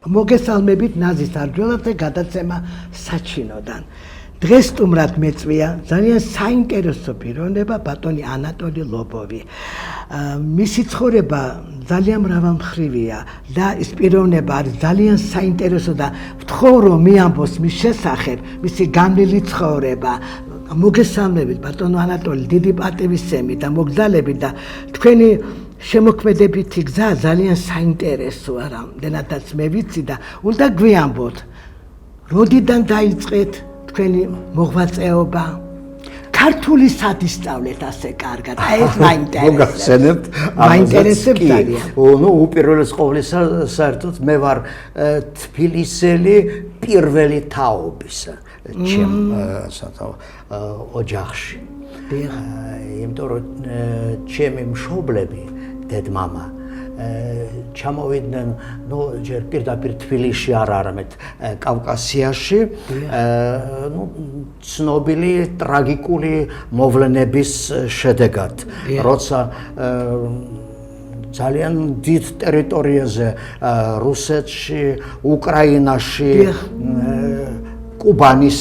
მოგესალმებით ნაზის არჯველაძე გადაცემა საჩინოდან. დღეს სტუმრად მეწვია ძალიან საინტერესო პიროვნება ბატონი ანატოლი ლობოვი. მისი ცხოვრება ძალიან მრავალმხრივია და ის პიროვნება არის ძალიან საინტერესო და ვთხოვ რომ მიამბოს მის შესახებ მისი განვლილი ცხოვრება. მოგესალმებით ბატონო ანატოლი, დიდი პატივისცემით და მოგზალებით და თქვენი შემოქმედებითი გზა ძალიან საინტერესოა, რამდენადაც მე ვიცი და უნდა გვიამბოთ, როდიდან დაიწყეთ თქვენი მოღვაწეობა? ქართული სადისწავლეთ ასე კარგად, აი ეს მოგახსენებთ, მაინტერესებს ძალიან. ნუ უპირველეს ყოვლისა, საერთოდ მე ვარ თბილისელი პირველი თაობისა ჩემ ოჯახში. იმიტომ რომ ჩემი მშობლები დედმამა ჩამოვიდნენ, ნუ ჯერ პირდაპირ თბილისში არ არამედ კავკასიაში, ნუ ცნობილი ტრაგიკული მოვლენების შედეგად, როცა ძალიან დიდ ტერიტორიაზე, რუსეთში, უკრაინაში, კუბანის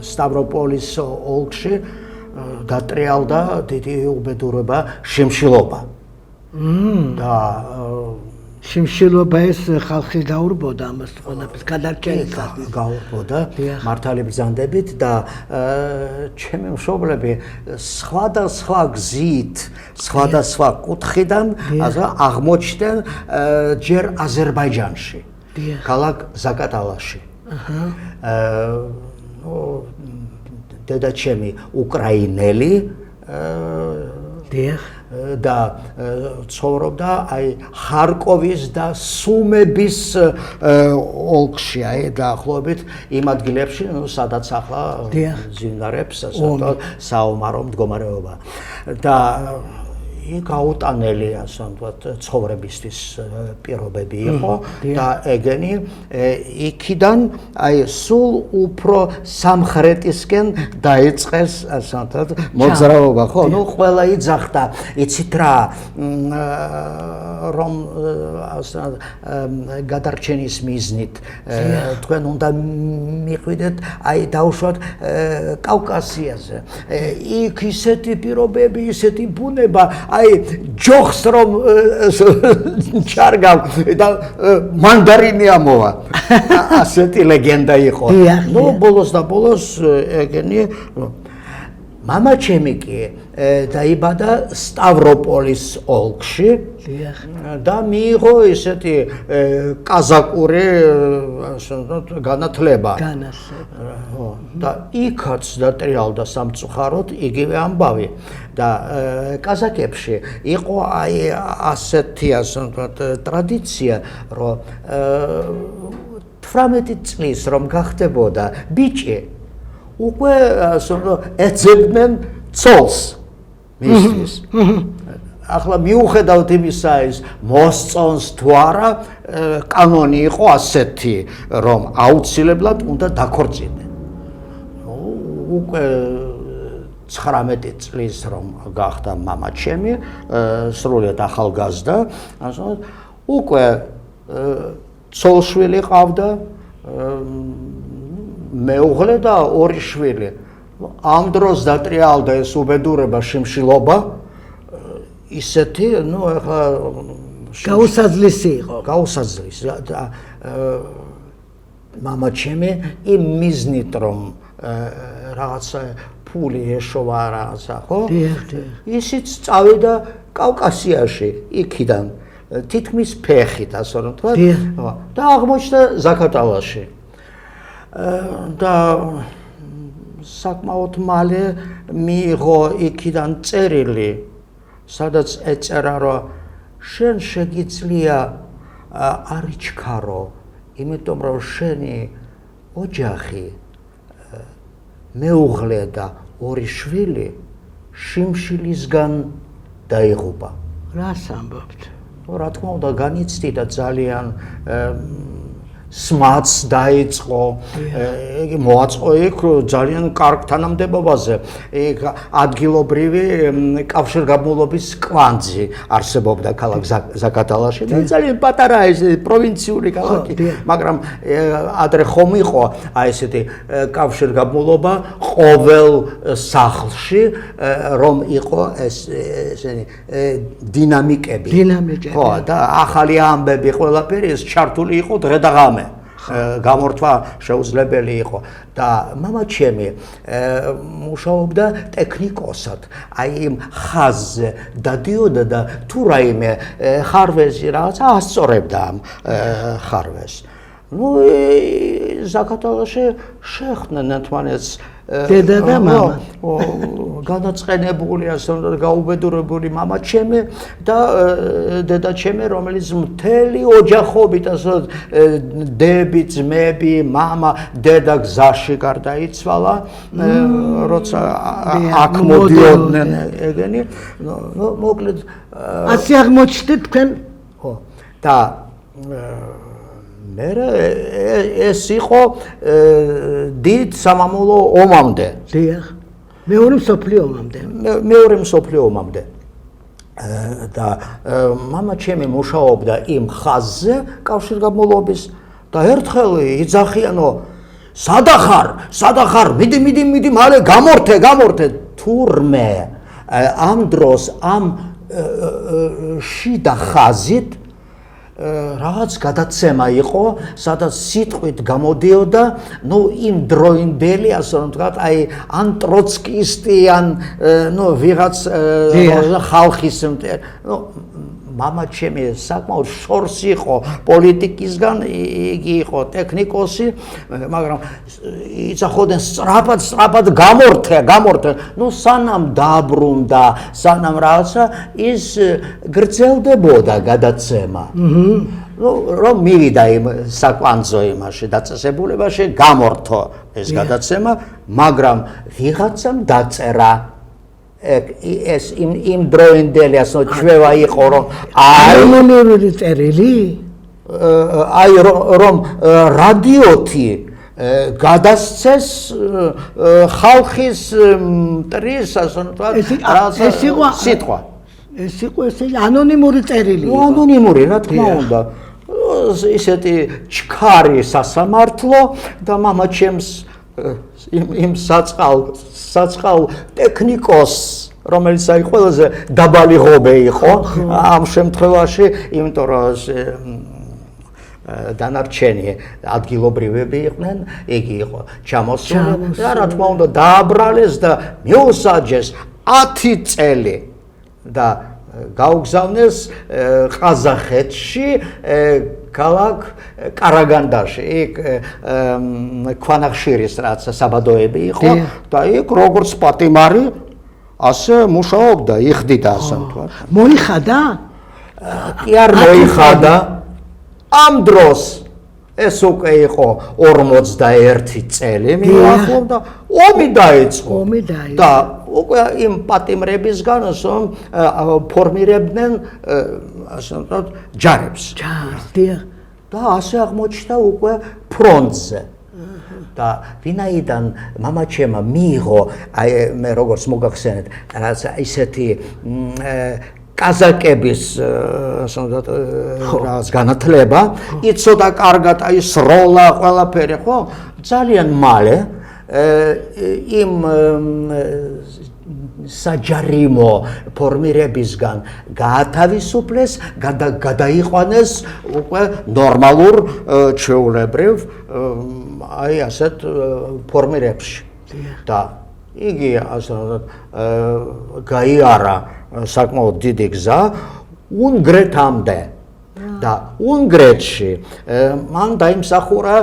სტავროპოლის ოლქში დატრიალდა დიდი უბედურება, შიმშილობა. და შიმშილობა ეს ხალხი გაურბოდა ამას ყველაფერს გადარჩენისას. გაურბოდა მართალი ბრძანდებით და ჩემი მშობლები სხვადასხვა გზით, სხვადასხვა კუთხიდან აღმოჩნდნენ ჯერ აზერბაიჯანში, ქალაქ ზაკატალაში. დედაჩემი უკრაინელი და ცხოვრობდა აი ხარკოვის და სუმების ოლქში, აი დაახლოებით იმ ადგილებში, სადაც ახლა ზინდარებს საომარო მდგომარეობა. და იქ აუტანელი, ასე ვთქვათ, ცხოვრებისთვის პირობები იყო და ეგენი იქიდან აი სულ უფრო სამხრეთისკენ დაიწყეს, ასე ვთქვათ, მოძრაობა, ხო? ნუ ყველა იძახდა, იცით რა, რომ გადარჩენის მიზნით თქვენ უნდა მიხვიდეთ, აი დავუშვათ კავკასიაზე. იქ ისეთი პირობები, ისეთი ბუნება, აი ჯოხს რომ ჩარგავ და მანდარინი ამოვა. ასეთი ლეგენდა იყო. ნუ ბოლოს და ბოლოს ეგენი მამა ჩემი კი დაიბადა სტავროპოლის ოლქში და მიიღო ისეთი კაზაკური განათლება. და იქაც დატრიალდა სამწუხაროდ იგივე ამბავი. და კაზაკებში იყო აი ასეთი, ასე ვთქვათ, ტრადიცია, რომ 18 წლის რომ გახდებოდა ბიჭი, უკვე ეძებდნენ ცოლს მისთვის. ახლა მიუხედავად იმისა, ის მოსწონს თუ არა, კანონი იყო ასეთი, რომ აუცილებლად უნდა დაქორწინდნენ. უკვე 19 წლის რომ გახდა მამა ჩემი, სრულიად ახალგაზრდა, უკვე ცოლშვილი ყავდა, მეუღლე და ორი შვილი. ამ დროს დატრიალდა ეს უბედურება, შიმშილობა, ისეთი, ნუ ახლა გაუსაძლისი იყო. გაუსაძლისი და მამა ჩემი იმ მიზნით რომ რაღაცა ფული ეშოვა რაღაცა, ხო? ისიც წავიდა კავკასიაში, იქიდან თითქმის ფეხით, ასე რომ ვთქვათ, და აღმოჩნდა ზაკატალაში. და საკმაოდ მალე მიიღო იქიდან წერილი, სადაც ეწერა, რომ შენ შეგიძლია არ იჩქარო, იმიტომ რომ შენი ოჯახი, მეუღლე და ორი შვილი შიმშილისგან დაიღუპა. რას ამბობთ? რა თქმა უნდა, განიცდიდა ძალიან სმაც დაიწყო, იგი მოაწყო იქ ძალიან კარგ თანამდებობაზე. იქ ადგილობრივი კავშირგაბმულობის კვანძი არსებობდა ქალაქ ზაკატალაში და ძალიან პატარა ეს პროვინციული ქალაქი, მაგრამ ადრე ხომ იყო აი ესეთი კავშირგაბმულობა ყოველ სახლში, რომ იყო ესენი დინამიკები. ხო, და ახალი ამბები ყველაფერი ეს ჩართული იყო დღე და ღამე. გამორთვა შეუძლებელი იყო და მამაჩემი მუშაობდა ტექნიკოსად. აი იმ ხაზზე დადიოდა და თუ რაიმე ხარვეზი რაღაც ასწორებდა ამ ხარვეზს. ნუ ზაკატალაში შეხვდნენ ერთმანეთს დედა და მამა. განაწყენებული, ასე რომ გაუბედურებული მამაჩემი და დედაჩემი, რომელიც მთელი ოჯახობით, ასე რომ დები, ძმები, მამა, დედა გზაში გარდაიცვალა, როცა აქ მოდიოდნენ ეგენი, ნუ მოკლედ ასე აღმოჩნდით თქვენ? ხო. და ეს იყო დიდ სამამულო ომამდე. დიახ. მეორე მსოფლიო ომამდე. მეორე მსოფლიო ომამდე. და მამაჩემი მუშაობდა იმ ხაზზე კავშირგაბმულობის და ერთხელ იძახიანო სადახარ, მიდი, მალე გამორთე. თურმე ამ დროს ამ შიდა ხაზით რაღაც გადაცემა იყო, სადაც სიტყვით გამოდიოდა, ნუ იმ დროინდელი, ასე რომ ვთქვათ, აი ან ტროცკისტი, ან ნუ ვიღაც ხალხის, ნუ მამაჩემი საკმაოდ შორს იყო პოლიტიკისგან, იგი იყო ტექნიკოსი, მაგრამ იცახოდნენ სწრაფად გამორთე, ნუ სანამ დაბრუნდა, სანამ რაღაცა ის გრძელდებოდა გადაცემა. ნუ რომ მივიდა იმ საკვანძო იმაში დაწესებულებაში, გამორთო ეს გადაცემა, მაგრამ ვიღაცამ დაწერა ეს იმ დროინდელი ასე ჩვევა იყო, რომ ანონიმური წერილი? აი რომ რადიოთი გადასცეს ხალხის მტრის, ასე ვთქვათ, სიტყვა. ეს იყო ესე ანონიმური წერილი. ანონიმური, რა თქმა უნდა. ისეთი ჩქარი სასამართლო და მამაჩემს იმ საწყალ ტექნიკოს, რომელიც აი ყველაზე დაბალი ღობე იყო ამ შემთხვევაში, იმიტომ რომ დანარჩენი ადგილობრივები იყვნენ, იგი იყო ჩამოსული და რა თქმა უნდა დააბრალეს და მიუსაჯეს 10 წელი და გაუგზავნეს ყაზახეთში, ქალაქ კარაგანდაში, იქ ქვანახშირის რაც საბადოები იყო და იქ როგორც პატიმარი ასე მუშაობდა, იხდიდა, ასე ვთქვათ. მოიხადა? კი არ მოიხადა. ამ დროს ეს უკვე იყო 41 წელი მიახლოვდა, ომი დაიწყო. და უკვე იმ პატიმრებისგან რომ ფორმირებდნენ, ასე ვთქვათ, ჯარებს. და ასე აღმოჩნდა უკვე ფრონტზე. და ვინაიდან მამაჩემა მიიღო, აი მე როგორც მოგახსენეთ, რაც ისეთი კაზაკების ასე ვთქვათ რაღაც განათლება, იცოდა კარგად აი სროლა ყველაფერი, ხო? ძალიან მალე იმ საჯარიმო ფორმირებისგან გაათავისუფლეს, გადაიყვანეს უკვე ნორმალურ ჩვეულებრივ აი ასეთ ფორმირებში. და იგი ასე ვთქვათ გაიარა საკმაოდ დიდი გზა უნგრეთამდე. და უნგრეთში მან დაიმსახურა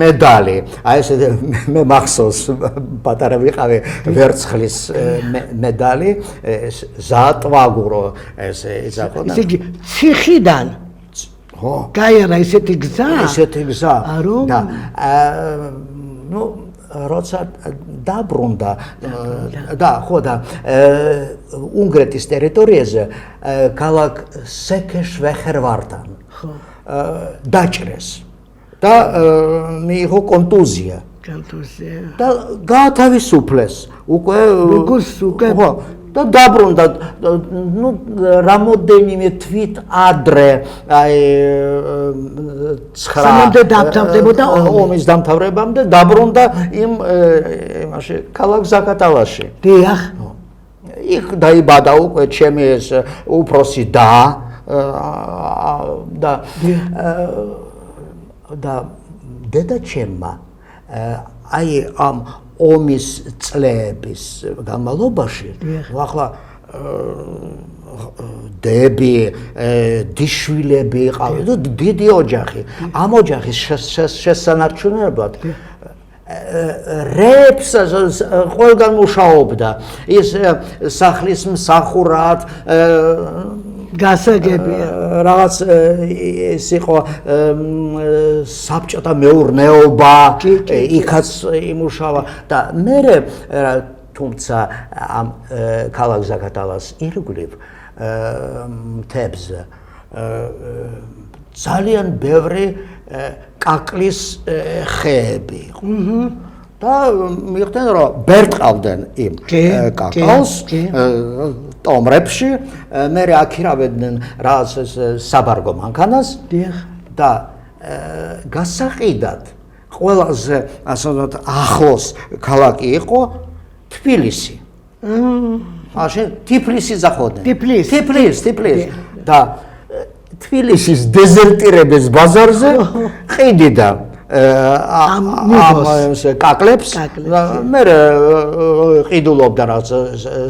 მედალი. აი ესე მე მახსოვს პატარა ვიყავი ვერცხლის მედალი, ზაატვაგურო ესე იცახოდა. ისე იგი ციხიდან ხო გაიარა ესეთი გზა? და ნუ როცა დაბრუნდა და ხო და უნგრეთის ტერიტორიაზე ქალაქ სეკეშვეხერვართან დაჭრეს და მიიღო კონტუზია. და გაათავისუფლეს უკვე ხო და დაბრუნდა ნუ რამოდენიმე თვით ადრე აი 9 ომის დამთავრებამდე დაბრუნდა იმაში ქალაქ ზაკატალაში. დიახ. იქ დაიბადა უკვე ჩემი ეს უფროსი და დედაჩემმა აი ამ ომის წლების განმავლობაში ახლა დები, დიშვილები ყავდა, დიდი ოჯახი. ამ ოჯახის შესანარჩუნებლად რეებს ყველგან მუშაობდა. ის სახლის მსახურად გასაგებია. რაღაც ეს იყო საბჭოთა მეურნეობა, იქაც იმუშავა და მე თუმცა ამ ქალაქ ზაკატალას ირგვლივ მთებზე ძალიან ბევრი კაკლის ხეები იყო. და მიხვდნენ რომ ბერტყავდნენ იმ კაკალს ტომრებში, მე აქირავდნენ რაღაც საბარგო მანქანას და გასაყიდად ყველაზე ასე ვთქვათ ახლოს ქალაქი იყო თბილისი. მაშინ თიფლისი ზახოდნენ. თიფლისი და თბილისის დეზერტირების ბაზარზე ყიდიდა ამ კაკლებს მე ყიდულობდა რაღაც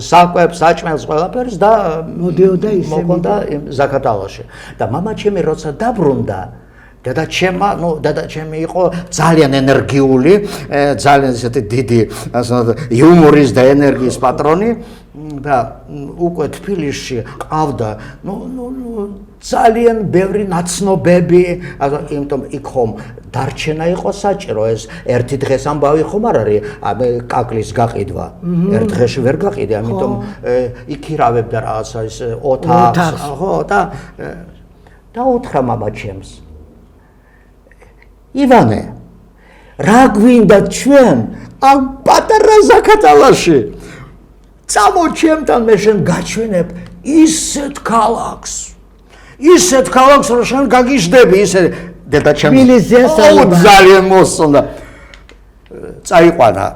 საკვებს, საჭმელს ყველაფერს და მოდიოდა ისე მოკონდა ზაკატალაში. და მამაჩემი როცა დაბრუნდა დედაჩემი იყო ძალიან ენერგიული, ძალიან ესეთი დიდი, ასე ვთქვათ, იუმორის და ენერგიის პატრონი და უკვე თბილისში ყავდა, ძალიან ბევრი ნაცნობები, იმიტომ იქ ხომ დარჩენა იყო საჭირო, ეს ერთი დღეს ამბავი ხომ არ არის, კაკლის გაყიდვა. ერთ დღეში ვერ გაყიდე, ამიტომ იქირავებდა რაღაცა ეს ოთახს, ხო, და უთხრა მამაჩემს ივანე, რა გვინდა ჩვენ ამ პატარა ზაკატალაში? წამო ჩემთან მე შენ გაჩვენებ ისეთ ქალაქს, რომ შენ გაგიჟდები ისე დედაჩემს ძალიან მოსწონდა. წაიყვანა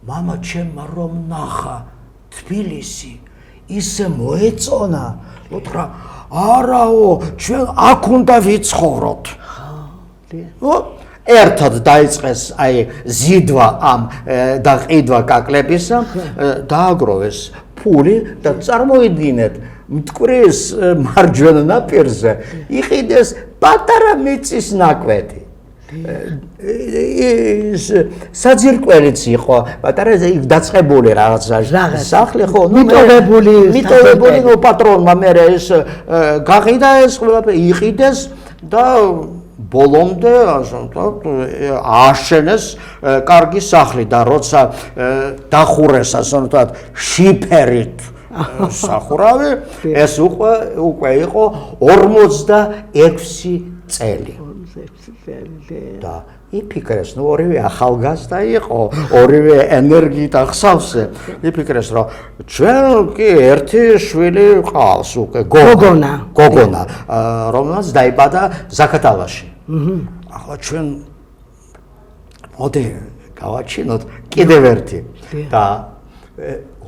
მამაჩემმა რომ ნახა თბილისი ისე მოეწონა, უთხრა არაო, ჩვენ აქ უნდა ვიცხოვროთ. ერთად დაიწყეს აი ზიდვა ამ და ყიდვა კაკლებისა, დააგროვეს ფული და წარმოიდგინეთ, მტკვრის მარჯვენა ნაპირზე იყიდეს პატარა მიწის ნაკვეთი. საძირკველიც იყო, პატარა იქ დაწყებული რაღაცა სახლი ხო, მიტოვებული პატრონმა მე ეს გაყიდა ეს ყველაფერი იყიდეს და ბოლომდე ააშენეს კარგი სახლი და როცა დახურეს ასე ვთქვათ შიფერით სახურავი, ეს უკვე იყო 46 წელი. და იფიქრეს, ორივე ახალგაზრდა იყო, ორივე ენერგიით ახსავსე. იფიქრეს, რომ ჩვენ კი ერთი შვილი ყავს უკვე, გოგონა, რომელსაც დაიბადა ზაკატალაში. ახლა ჩვენ მოდი გავაჩინოთ კიდევ ერთი და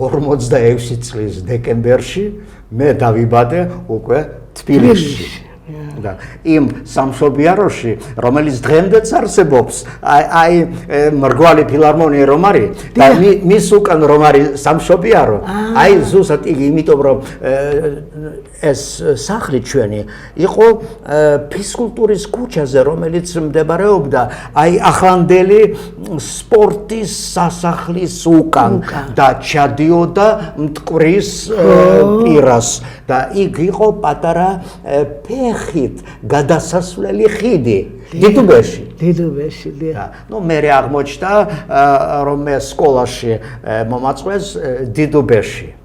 46 წლის დეკემბერში მე დავიბადე უკვე თბილისში. და იმ სამშობიაროში, რომელიც დღემდეც არსებობს, აი მრგვალი ფილარმონია რომ არის და მის უკან რომ არის სამშობიარო, აი ზუსტად იმიტომ რომ ეს სახლი ჩვენი იყო ფიზკულტურის ქუჩაზე, რომელიც მდებარეობდა აი ახლანდელი სპორტის სასახლის უკან და ჩადიოდა მტკვრის პირას და იქ იყო პატარა ფეხით გადასასვლელი ხიდი დიდუბეში. მე აღმოჩნდა რომ მე სკოლაში მომაწვეს დიდუბეში.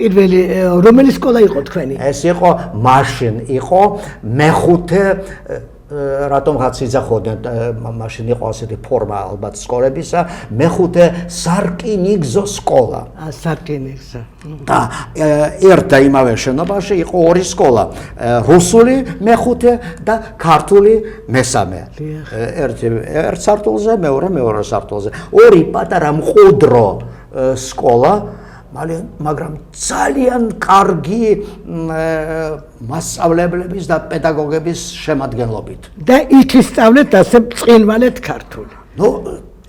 პირველი რომელი სკოლა იყო თქვენი? ეს იყო მაშინ იყო მეხუთე რატომღაც იძახოდნენ მაშინ იყო ასეთი ფორმა ალბათ სკოლებისა მეხუთე სარკინიგზო სკოლა. სარკინიგზო. და ერთ და იმავე შენობაში იყო ორი სკოლა, რუსული მეხუთე და ქართული მესამე. ერთ სართულზე, მეორე სართულზე. ორი პატარა მყუდრო სკოლა, მაგრამ ძალიან კარგი მასწავლებლების და პედაგოგების შემადგენლობით. და იქ ისწავლეთ ასე ბრწყინვალედ ქართული.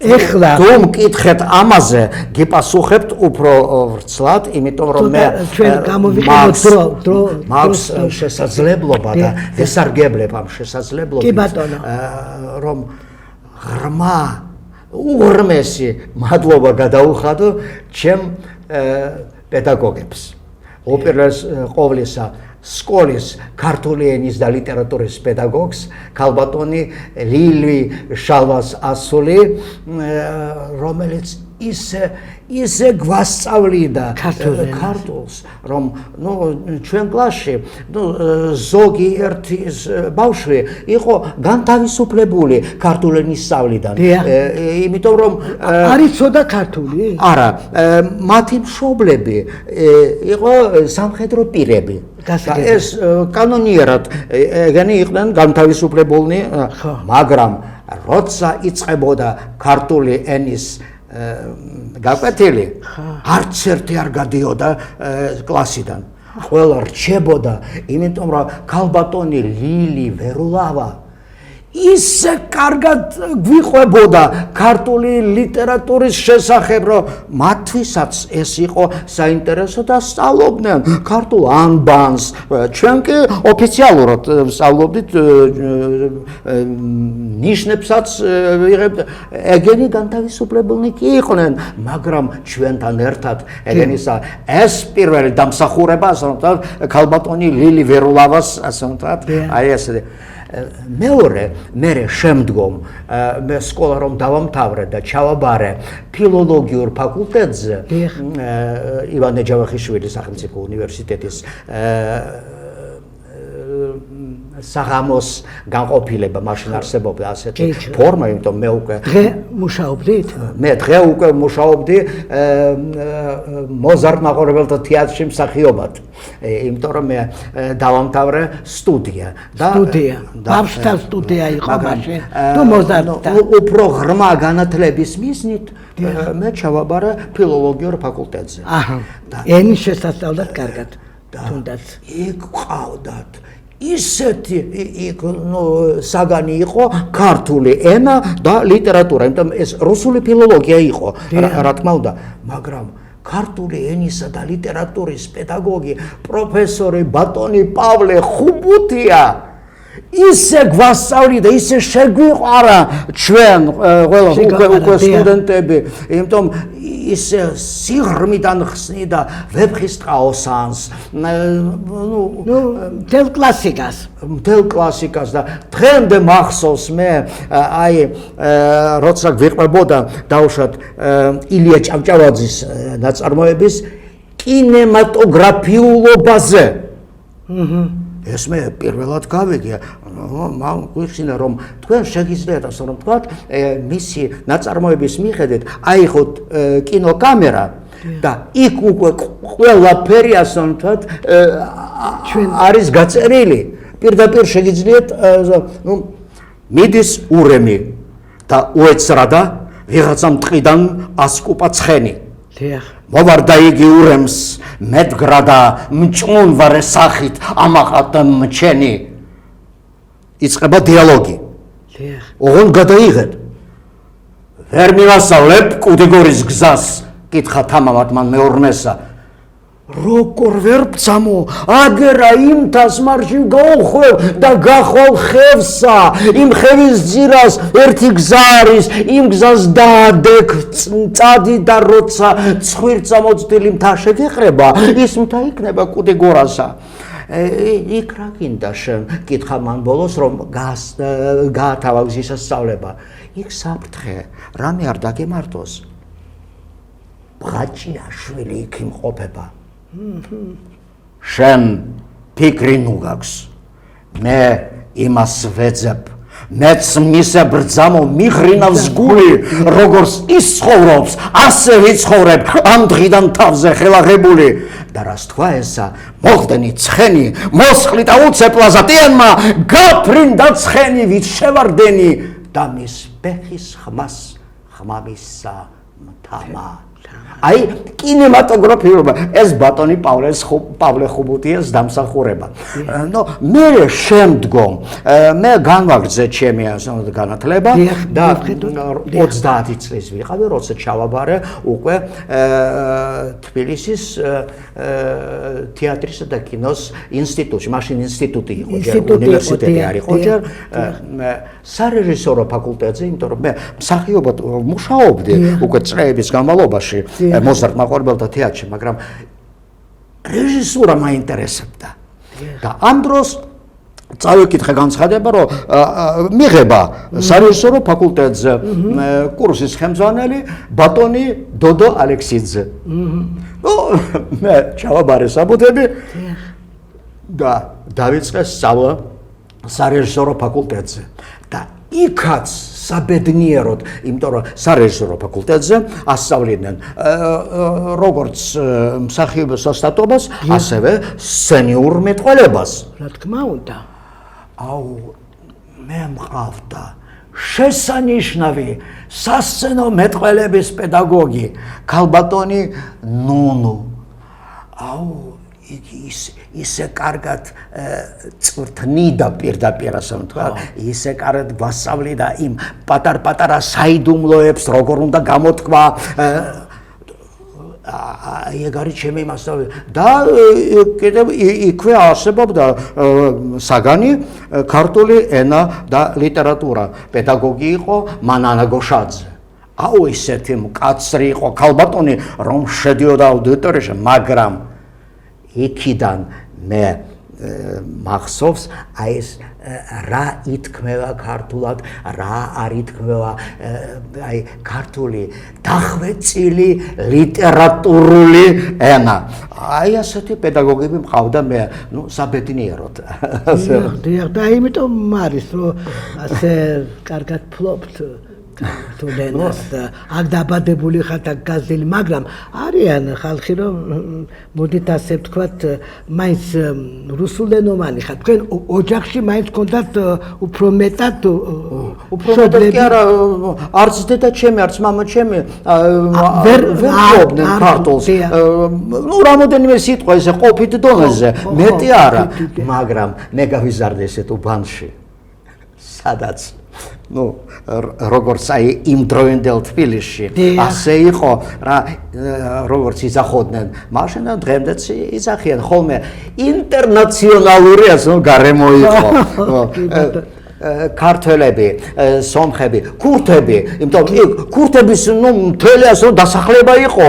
ეხლა თუ მკითხეთ ამაზე, გიპასუხებთ უფრო ვრცლად, იმიტომ რომ მე ჩვენ გამოვიყენოთ დრო მაქვს შესაძლებლობა და ვესარგებლებ ამ შესაძლებლობით. კი ბატონო. რომ ღრმა უღრმესი მადლობა გადაუხადო ჩემ პედაგოგებს. უპირველეს ყოვლისა სკოლის ქართული ენის და ლიტერატურის პედაგოგს ქალბატონი ლილი შალვას-ასული, რომელიც ისე გვასწავლიდა ქართულს, რომ ჩვენ კლასში ზოგი ერთი ბავშვი იყო განთავისუფლებული ქართულ ენის სწავლიდან. იმიტომ რომ არის ცოტა ქართული? არა, მათი მშობლები იყო სამხედრო პირები. და ეს კანონიერად ეგენი იყვნენ განთავისუფლებულნი, მაგრამ როცა იწყებოდა ქართული ენის გაკვეთილი, არც ერთი არ გადიოდა კლასიდან. ყველა რჩებოდა, იმიტომ რომ ქალბატონი ლილი ვერულავა ისე კარგად გვიყვებოდა ქართული ლიტერატურის შესახებ, რომ მათთვისაც ეს იყო საინტერესო და სწავლობდნენ ქართულ ანბანს. ჩვენ კი ოფიციალურად სწავლობდით ნიშნებსაც ვიღებთ. ეგენი განთავისუფლებულნი კი იყვნენ, მაგრამ ჩვენთან ერთად ეგენისა ეს პირველი დამსახურება, ასე რომ ვთქვათ, ქალბატონი ლილი ვერულავას, ასე რომ ვთქვათ, აი ესე მე შემდგომ მე სკოლა რომ დავამთავრე და ჩავაბარე ფილოლოგიურ ფაკულტეტზე ივანე ჯავახიშვილის სახელმწიფო უნივერსიტეტის საღამოს განყოფილება მაშინ არსებობდა ასეთი ფორმა, იმიტომ მე უკვე დღე მუშაობდით? მე დღე უკვე მუშაობდი მოზარდ-მაყურებელთა თეატრში მსახიობად, იმიტომ რომ მე დავამთავრე სტუდია. ბავშვთა სტუდია იყო მაშინ, თუ მოზარდთა? უფრო ღრმა განათლების მიზნით მე ჩავაბარე ფილოლოგიურ ფაკულტეტზე. ენის შესასწავლად კარგად, თუნდაც. იქ ყავდათ ისეთი საგანი იყო ქართული ენა და ლიტერატურა, იმიტომ ეს რუსული ფილოლოგია იყო, რა თქმა უნდა, მაგრამ ქართული ენისა და ლიტერატურის პედაგოგი პროფესორი ბატონი პავლე ხუბუთია ისე გვასწავლიდა, ისე შეგვიყვარა ჩვენ ყველა უკვე სტუდენტები, იმიტომ ისე სიღრმიდან ხსნიდა ვეფხისტყაოსანს, მთელ კლასიკას და დღემდე მახსოვს მე, აი როცა გვიყვებოდა დაუშვათ ილია ჭავჭავაძის ნაწარმოების კინემატოგრაფიულობაზე. ეს მე პირველად გავიგე, გვიხსნა რომ თქვენ შეგიძლიათ ასე რომ ვთქვათ, მისი ნაწარმოების მიხედვით აიღოთ კინოკამერა და იქ უკვე ყველაფერი ასე რომ ვთქვათ არის გაწერილი. პირდაპირ შეგიძლიათ მიდის ურემი და უეცრადა ვიღაცამ ტყიდან ასკუპა ცხენი. მოვარდა იგი ურემს, მედგრადა მჭუნვარე სახით ამაყად მჩენი. იწყება დიალოგი. ოღონ გადაიღეთ. ვერ მივასწავლებ კუდიგორის გზას, კითხა თამამად მან მეურნესა. როგორ ვერ ბძამო, აგერა იმთას მარშივ გაუხვევ და გახვალ ხევსა, იმ ხევის ძირას ერთი გზა არის, იმ გზას დაადექ წადი და როცა ცხვირ წამოწდილი მთა შეგეყრება, ის მთა იქნება კუდიგორასა. იქ რა გინდა შენ, კითხა მან ბოლოს, რომ გაათავა გზის სწავლება. იქ საფრთხე, რამე არ დაგემართოს. ბღაჭიაშვილი იქ იმყოფება. შენ ფიქრი ნუ გაქვს მე იმას ვეძებ მეც მისე ბრძამო მიხრინავს გული როგორც ის ცხოვრობს ასე ვიცხოვრებ ამ დღიდან თავზე ხელაღებული და რას თქვა ესა მოხდენი ცხენი მოსხლით აუცეპლაზა ტიანმა გაფრინდა ცხენი ვით შევარდენი და მის ფეხის ხმას ხმამისა მთამა აი კინემატოგრაფიულობა ეს ბატონი პავლე ხუბუტიას დამსახურება ნო მე შემდგომ მე განვაგრძე ჩემი განათლება და 30 წლის ვიყავი როცა ჩავაბარე უკვე თბილისის თეატრისა და კინოს ინსტიტუტში მაშინ ინსტიტუტი იყო ჯერ უნივერსიტეტი არ იყო ჯერ სარეჟისორო ფაკულტეტზე იმიტომ რომ მე მსახიობად მუშაობდი უკვე წლების განმავლობაში მოზარდ მაყურებელთა თეატრში, მაგრამ რეჟისურა მაინტერესებდა. და ამ დროს წავიკითხე განცხადება, რომ მიღება სარეჟისორო ფაკულტეტზე კურსის ხელმძღვანელი ბატონი დოდო ალექსიძე. ნუ მე ჩავაბარე საბუთები და დავიწყე სწავლა სარეჟისორო ფაკულტეტზე. და იქაც საბედნიეროდ, იმიტომ რომ სარეჟისორო ფაკულტეტზე ასწავლიდნენ როგორც მსახიობოს ოსტატობას, ასევე სცენიურ მეტყველებას. რა თქმა უნდა. აუ, მე მყავდა შესანიშნავი სასცენო მეტყველების პედაგოგი, ქალბატონი ნუნუ. აუ, ისე კარგად წვრთნიდა პირდაპირ ასე ვთქვა, ისე კარგად გვასწავლიდა იმ პატარ-პატარა საიდუმლოებს, როგორ უნდა გამოთქვა. ეგ არის ჩემი მასწავლებელი და კიდევ იქვე არსებობდა საგანი ქართული ენა და ლიტერატურა. პედაგოგი იყო მანანა გოშაძე. აუ ისეთი მკაცრი იყო ქალბატონი, რომ შედიოდა აუდიტორიაში, მაგრამ იქიდან მე მახსოვს აი ეს რა ითქმევა ქართულად, რა არ ითქმევა აი ქართული დახვეწილი ლიტერატურული ენა. აი ასეთი პედაგოგები მყავდა მე, ნუ საბედნიეროდ. დიახ, და იმიტომ არის რომ ასე კარგად ფლობთ თუნდაც აქ დაბადებული ხართ აქ გაზრდილი, მაგრამ არიან ხალხი რომ მოდით ასე ვთქვათ მაინც რუსულენოვანი ხართ, თქვენ ოჯახში მაინც გქონდათ უფრო მეტად კი არა, არც დედა ჩემი, არც მამა ჩემი ვერ ფლობდნენ ქართულს. ნუ რამოდენიმე სიტყვა ესე ყოფით დონეზე, მეტი არა, მაგრამ მე გავიზარდე ესეთ უბანში, სადაც ну, როგორც აი იმ დროინდელ თბილისში, ასე იყო, რა, როგორც იძახოდნენ, მაშინ დღემდეც იძახიან, ხოლმე ინტერნაციონალური ასე გარემო იყო. ქართველები, სომხები, ქურთები, იმიტომ ქურთების ნუ მთელი ასე დასახლება იყო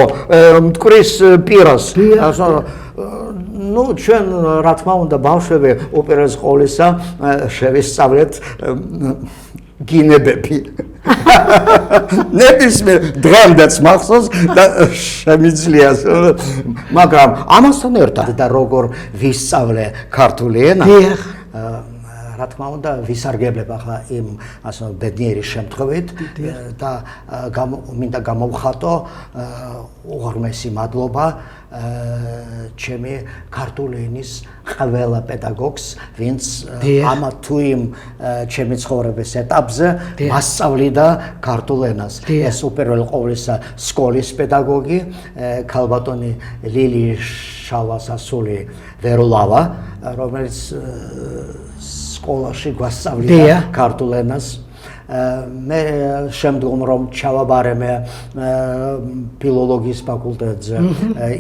მტკვრის პირას. ну ჩვენ რა თქმა უნდა ბავშვები უპირველეს ყოვლისა შევისწავლეთ გინებები. ნებისმიერ დღემდეც მახსოვს და შემიძლია, მაგრამ ამასთან ერთად და როგორ ვისწავლე ქართული ენა, რა თქმა უნდა ვისარგებლებ ახლა იმ ასე ბედნიერი შემთხვევით და მინდა გამოვხატო უღრმესი მადლობა ჩემი ქართული ენის ყველა პედაგოგს, ვინც ამა თუ იმ ჩემი ცხოვრების ეტაპზე მასწავლიდა ქართულ ენას. ეს უპირველეს ყოვლისა სკოლის პედაგოგი, ქალბატონი ლილი შალვასასული ვერულავა, რომელიც სკოლაში გვასწავლიდა ქართულ ენას. მე შემდგომ რომ ჩავაბარე მე ფილოლოგიის ფაკულტეტზე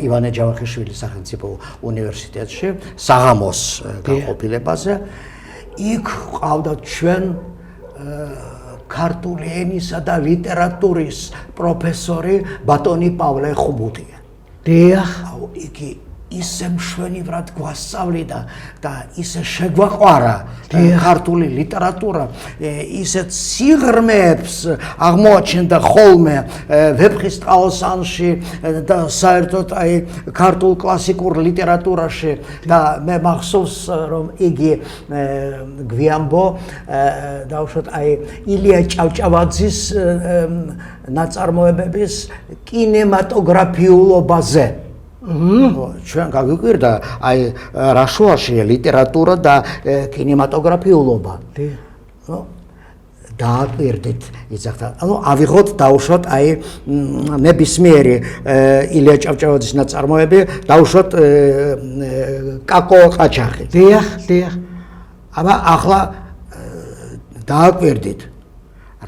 ივანე ჯავახიშვილის სახელმწიფო უნივერსიტეტში საღამოს განყოფილებაზე, იქ ყავდა ჩვენ ქართული ენისა და ლიტერატურის პროფესორი ბატონი პავლე ხუბუტია. აუ იგი ისე მშვენივრად გვასწავლიდა და ისე შეგვაყვარა ქართული ლიტერატურა ისეთ სიღრმეებს აღმოაჩენდა ხოლმე ვეფხისტყაოსანში და საერთოდ აი ქართულ კლასიკურ ლიტერატურაში და მე მახსოვს რომ იგი გვიანბო დავუშვათ აი ილია ჭავჭავაძის ნაწარმოებების კინემატოგრაფიულობაზე ჩვენ გაგვიკვირდა აი რაშუაში ლიტერატურა და კინემატოგრაფიულობა დააკვირდით იცახთა ანუ ავიღოთ დავუშვათ აი ნებისმიერი ილია ჭავჭავაძის ნაწარმოები დავუშვათ კაკო ყაჩაღი დიახ აბა ახლა დააკვირდით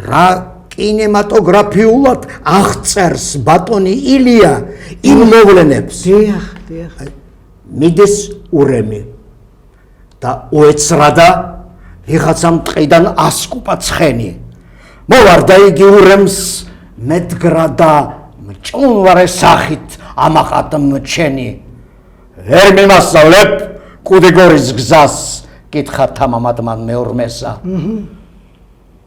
რა კინემატოგრაფიულად აღწერს ბატონი ილია იმ მოვლენებს დიახ მიდის ურემი და უეცრადა ვიღაცამ ტყიდან ასკუპა ცხენი მოვარდა იგი ურემს მედგრადა მჭუნვარე სახით ამაყად მჩენი ვერ მიმასწავლებ კუდიგორის გზას კითხა თამამად მან მეორმესა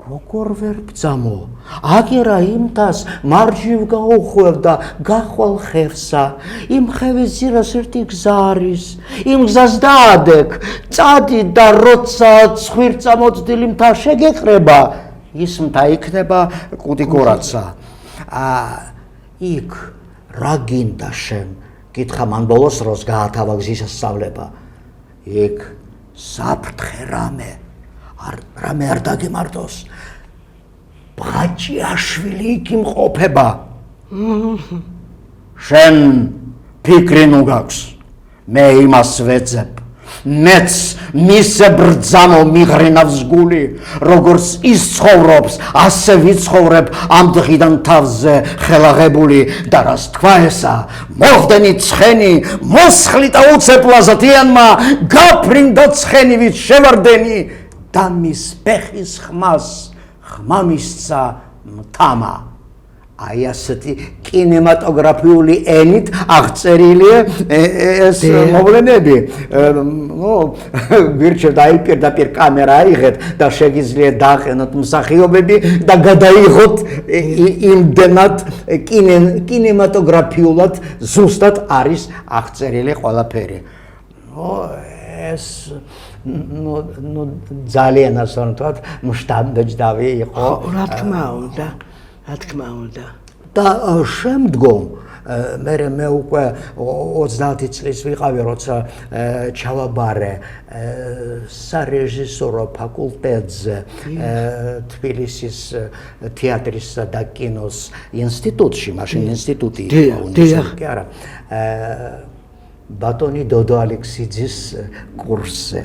როგორ ვერ ბძამო აგერა იმთას მარჯივ გაუხვევდა გახვალ ხევსა იმ ხევის ძირას ერთი გზა არის იმ გზას დაადეკ წადი და როცა ცხვირწამოწდილი მთა შეგეყრება ის მთა იქნება კუდიგორაცა იქ რა გინდა შენ კითხა მან ბოლოს როს გაათავა გზის სწავლება იქ საფრთხე რამე არ დაგემართოს ბაჭიაშვილი იქ იმყოფება შენ ფიქრი ნუ გაქვს მე იმას ვეძებ მეც მისე ბრძამო მიღრინავს გული როგორც ის ცხოვრობს ასე ვიცხოვრებ ამ დღიდან თავზე ხელაღებული და რას თქვა ესა მოხდენი ცხენი მოსხლი და უცეპლაზა თიანმა გაფრინდა ცხენი ვით შევარდენი და მის ფეხის ხმას ხმა მისცა მთამა აი ასეთი კინემატოგრაფიული ენით აღწერილია ეს მოვლენები გვირჩევ დაიპირდაპირ კამერა აიღეთ და შეგიძლიათ დააყენოთ მსახიობები და გადაიღოთ იმდენად კინემატოგრაფიულად ზუსტად არის აღწერილი ყველაფერი ეს ну ძალიან ასე ვთქვათ მშტამბეჯდავი იყო რა თქმა უნდა და შემდგომ მე უკვე 30 წლის ვიყავი როცა ჩავაბარე სარეჟისორო ფაკულტეტზე თბილისის თეატრისა და კინოს ინსტიტუტში მაშინ ინსტიტუტი იყო უნივერსიტეტი არა ბატონი დოდო ალექსიძის კურსზე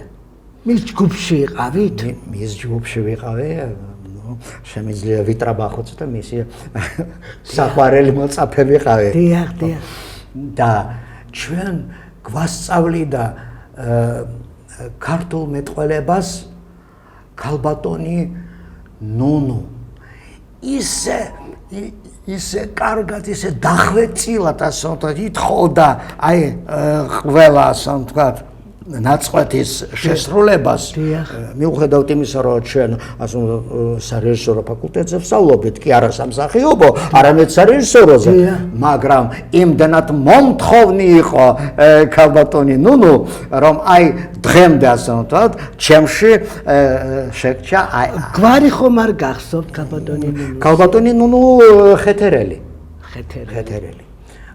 მის ჯგუფში იყავით? მის ჯგუფში ვიყავი, შემიძლია ვიტრაბახოთ და მისი საყვარელი მოწაფე ვიყავი. დიახ. და ჩვენ გვასწავლიდა ქართულ მეტყველებას ქალბატონი ნუნუ. ისე კარგად, ისე დახვეწილად ასე ვთქვათ, ითხოვდა აი ყველა ასე ვთქვათ ნაწყვეტის შესრულებას მიუხედავად იმისა, რომ ჩვენ ასე სარეჟისორო ფაკულტეტზე ვსწავლობთ, კი არა სამსახიობო, არამედ სარეჟისოროზე, მაგრამ იმდენად მომთხოვნი იყო ქალბატონი ნუნუ, რომ აი დღემდე ასე ვთქვათ, ჩემში შექჩა აი გვარი ხომ არ გახსოვთ ქალბატონი ნუნუ? ქალბატონი ნუნუ ხეთერელი.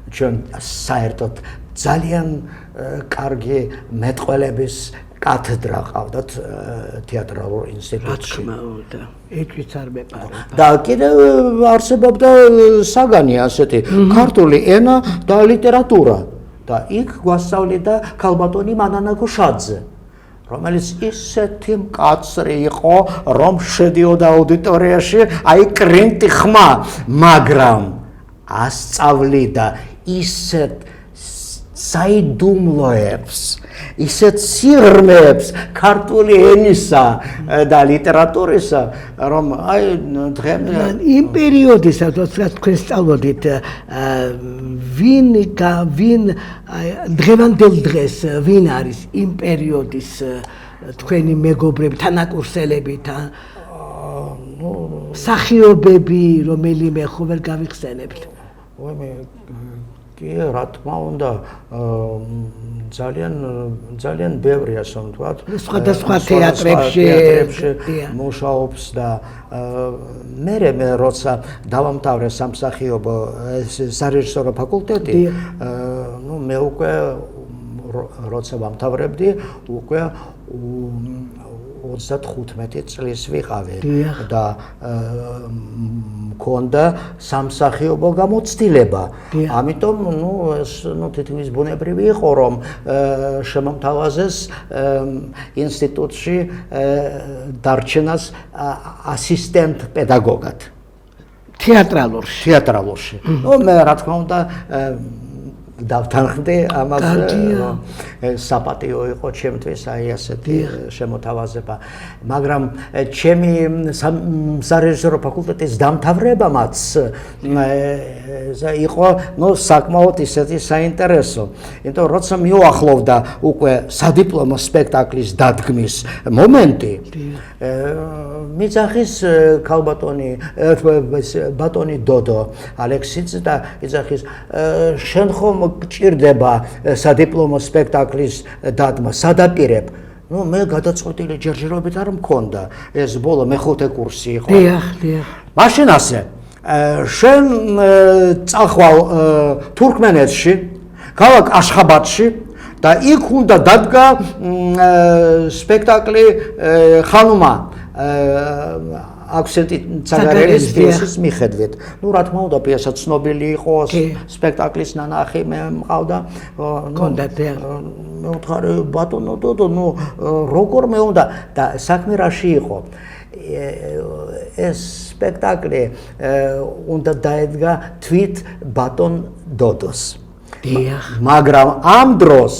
ჩვენ საერთოდ ძალიან კარგი მეტყველების კათედრა ყავდათ თეატრალურ ინსტიტუტში. რა თქმა უნდა, ეჭვიც არ მეპარება. და კიდევ არსებობდა საგანი ასეთი ქართული ენა და ლიტერატურა და იქ გვასწავლიდა ქალბატონი მანანა გუშაძე, რომელიც ისეთი მკაცრი იყო, რომ შედიოდა აუდიტორიაში აი კრინტი ხმა, მაგრამ ასწავლიდა ისეთ საიდუმლოებს, ისეთ სიღრმეებს ქართული ენისა და ლიტერატურისა, რომ აი დღემდე იმ პერიოდისას, როცა თქვენ სწავლობდით, ვინ დღევანდელ დღეს ვინ არის იმ პერიოდის თქვენი მეგობრები, თანაკურსელებით, სახიობები, რომელიმე ხო ვერ გავიხსენებთ. მე კი რა თქმა უნდა ძალიან ბევრია ასე ვთქვათ სხვადასხვა თეატრებში მუშაობს და მე როცა დავამთავრე სამსახიობო სარეჟისორო ფაკულტეტი მე უკვე როცა ვამთავრებდი უკვე 35 წლის ვიყავი და მქონდა სამსახიობო გამოცდილება. ამიტომ ეს თითქმის ბუნებრივი იყო, რომ შემომთავაზეს ინსტიტუტში დარჩენას ასისტენტ პედაგოგად. თეატრალურში. მე რა თქმა უნდა დავთანხმდი ამაზე საპატიო იყო ჩემთვის აი ასეთი შემოთავაზება მაგრამ ჩემი სარეჟისორო ფაკულტეტის დამთავრებამაც იყო საკმაოდ ისეთი საინტერესო იმიტომ როცა მიუახლოვდა უკვე სადიპლომო სპექტაკლის დადგმის მომენტი მიძახის ქალბატონი ბატონი დოდო ალექსიძე და იძახის შენ ხომ გჭირდება სადიპლომო სპექტაკლის დადგმა სადაპირებ მე გადაწყვეტილი ჯერჯერობით არ მქონდა ეს ბოლო მეხუთე კურსი იყო დიახ მაშინ ასე შენ წახვალ თურქმენეთში ქალაქ აშხაბადში და იქ უნდა დადგა სპექტაკლი ხანუმა აქსენტი ცაგარელის პიესის მიხედვით. რა თქმა უნდა, პიესა ცნობილი იყო, სპექტაკლის ნანახი მე მყავდა. კონდა მე ვთქარი ბატონო დოდო, როგორ მე უნდა და საქმე რაში იყო? ეს სპექტაკლი უნდა დაედგა თვით ბატონ დოდოს. მაგრამ ამ დროს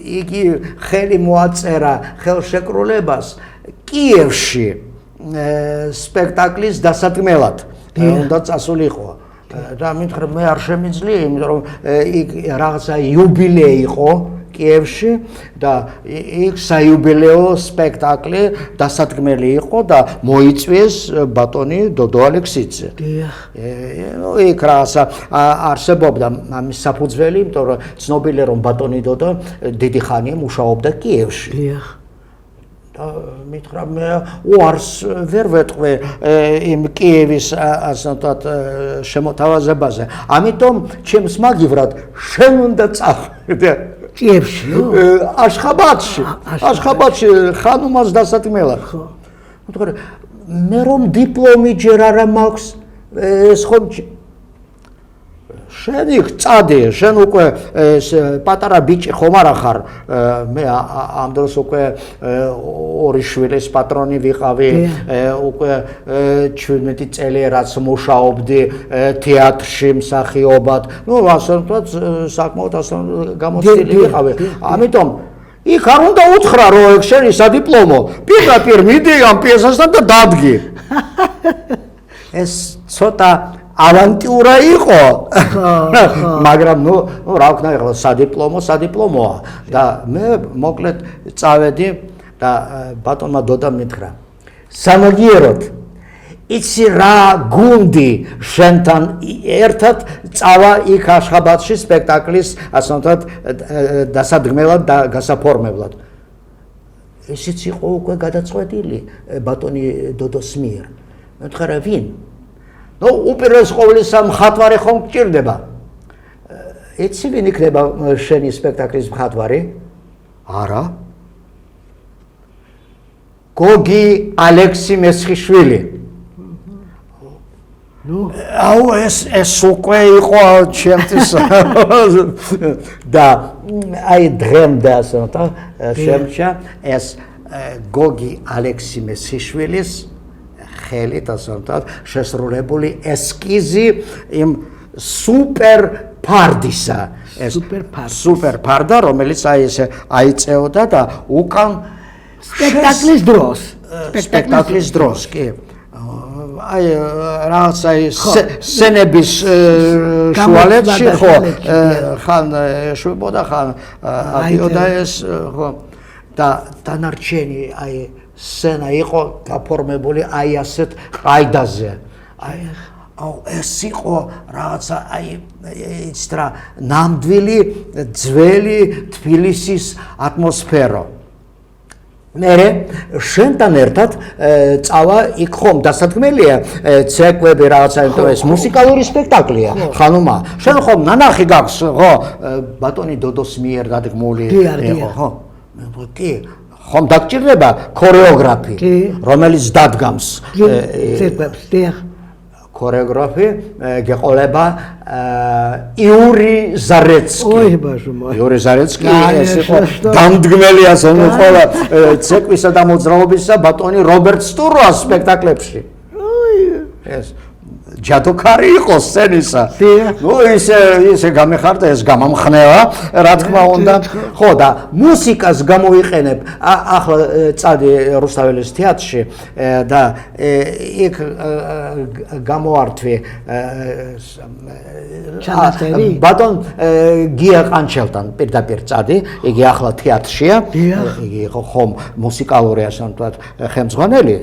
იგი ხელი მოაწერა ხელშეკრულებას კიევში სპექტაკლის დასადგმელად უნდა წასულიყო და მითხრა მე არ შემიძლია იმიტომ რომ იქ რაღაცა იუბილეი იყო კიევში და იქ საიუბილეო სპექტაკლი დასადგმელი იყო და მოიწვიეს ბატონი დოდო ალექსიძე. იქ რაღაცა არსებობდა ამის საფუძველი, იმიტომ რომ ცნობილია რომ ბატონი დოდო დიდი ხანია მუშაობდა კიევში. მითხრა მე უარს ვერ ვეტყვი იმ კიევის ასე ვთქვათ შემოთავაზებაზე. ამიტომ ჩემს მაგივრად შენ უნდა წახვიდე კიევში აშხაბადში ხანუმას დასადგმელად. მითხრა მე რომ დიპლომი ჯერ არა მაქვს ეს ხომ შენ იქ წადი, შენ უკვე პატარა ბიჭი ხომ არა ხარ, მე ამ დროს უკვე ორი შვილის პატრონი ვიყავი, უკვე 17 წელი რაც მუშაობდი თეატრში მსახიობად, ასე ვთქვათ, საკმაოდ ასე გამოცდილი ვიყავი. ამიტომ იქ არ უნდა უთხრა რომ ეგ შენი სადიპლომო, პირდაპირ მიდი ამ პიესასთან და დადგი. ეს ცოტა ავანტიურა იყო, მაგრამ რა ვქნა ახლა სადიპლომოა და მე მოკლედ წავედი და ბატონმა დოდამ მითხრა სამაგიეროდ იცი რა გუნდი შენთან ერთად წავა იქ აშხაბადში სპექტაკლის ასე ვთქვათ დასადგმელად და გასაფორმებლად ესეც იყო უკვე გადაწყვეტილი ბატონი დოდოს მიერ მე ვთქარა ვინ უპირველეს ყოვლისა მხატვარი ხომ გჭირდება. იცი ვინ იქნება შენი სპექტაკლის მხატვარი? არა. გოგი ალექსი მესხიშვილი. აუ ეს უკვე იყო ჩემთვის და აი დღემდე ასე ვთქვათ შემჩა ეს გოგი ალექსი მესხიშვილის ხელით ასე ვთქვათ შესრულებული ესკიზი იმ სუპერ ფარდისა სუპერ ფარდა რომელიც აი ესე აიწეოდა და უკან სპექტაკლის დროს კი აი რაღაცა სცენების შუალედში ხო ხან შვებოდა ხან ავიოდა ეს ხო და დანარჩენი აი სცენა იყო გაფორმებული აი ასეთ ყაიდაზე. აუ ეს იყო რაღაცა აი იცით რა ნამდვილი ძველი თბილისის ატმოსფერო. მერე შენთან ერთად წავა იქ ხომ დასადგმელია ცეკვები რაღაცა ეს მუსიკალური სპექტაკლია ხანუმა შენ ხომ ნანახი გაქვს ხო ბატონი დოდოს მიერ დადგმული ხო კი ხომ დაგჭირდება ქორეოგრაფი რომელიც დადგამს ცეკვებს დიახ ქორეოგრაფი გეყოლება იური ზარეცკი. ოი ბაჟო. იური ზარეცკი ეს იყო დამდგმელი ასე ყველა ცეკვისა და მოძრაობისა ბატონი რობერტ სტურვას სპექტაკლებში. ოი ეს ჯადოქარი იყო სცენისა. ნუ ისე გამეხარდა ეს გამამხნევა, რა თქმა უნდა. ხო და მუსიკას გამოიყენებ. ახლა წადი რუსთაველის თეატრში და იქ გამოართვი ბატონ გია ყანჩელთან პირდაპირ წადი. იგი ახლა თეატრშია. იგი იყო ხომ მუსიკალური ასე ვთქვათ ხელმძღვანელი.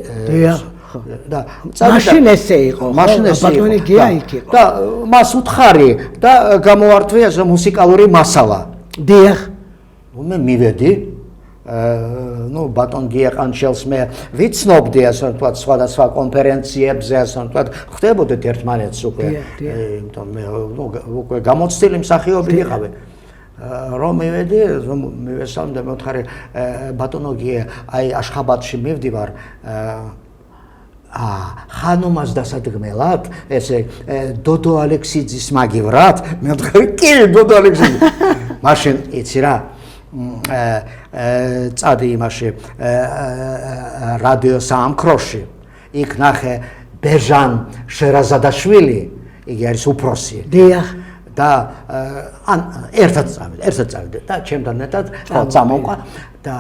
და მაშინ ესე იყო ბატონი გია იქ იყო და მას უთხარი და გამოართვი ეს მუსიკალური მასალა დიახ მე მივედი ნუ ბატონ გია ყანჩელს მე ვიცნობდი ასე ვთქვათ სხვადასხვა კონფერენციებზე ასე ვთქვათ ხდებოდეთ ერთმანეთს უკვე იმიტომ მე უკვე გამოცდილი მსახიობი ვიყავი რომ მივედი მივესალმე და მე ვთხარი ბატონო გია აი აშხაბადში მივდივარ ხანუმას დასადგმელად ესე დოდო ალექსიძის მაგივრად მე ვთქვი კი დოდო ალექსიძე მაშინ იცი რა წადი იმაში რადიო საამქროში იქ ნახე ბეჟან შერაზადაშვილი იგი არის უფროსი დიახ და ან ერთად წავიდე და ჩემთან ერთად ხო წამოვყვა და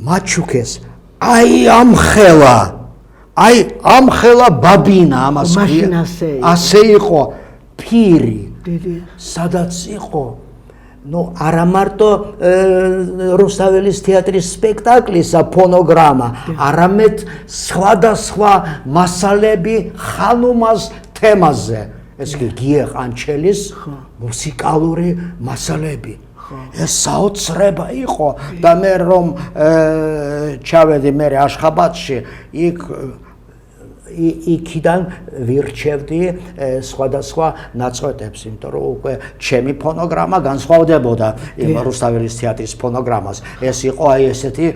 მაჩუქეს აი ამხელა ბაბინა ამას ასე იყო ფირი სადაც იყო ნუ არა მარტო რუსთაველის თეატრის სპექტაკლისა ფონოგრამა არამედ სხვადასხვა მასალები ხანუმას თემაზე ეს კი გია ყანჩელის მუსიკალური მასალები ეს საოცრება იყო და მე რომ ჩავედი მე აშხაბადში იქიდან ვირჩევდი სხვადასხვა ნაწყვეტებს, იმიტომ რომ უკვე ჩემი ფონოგრამა განსხვავდებოდა იმ რუსთაველის თეატრის ფონოგრამას. ეს იყო აი ესეთი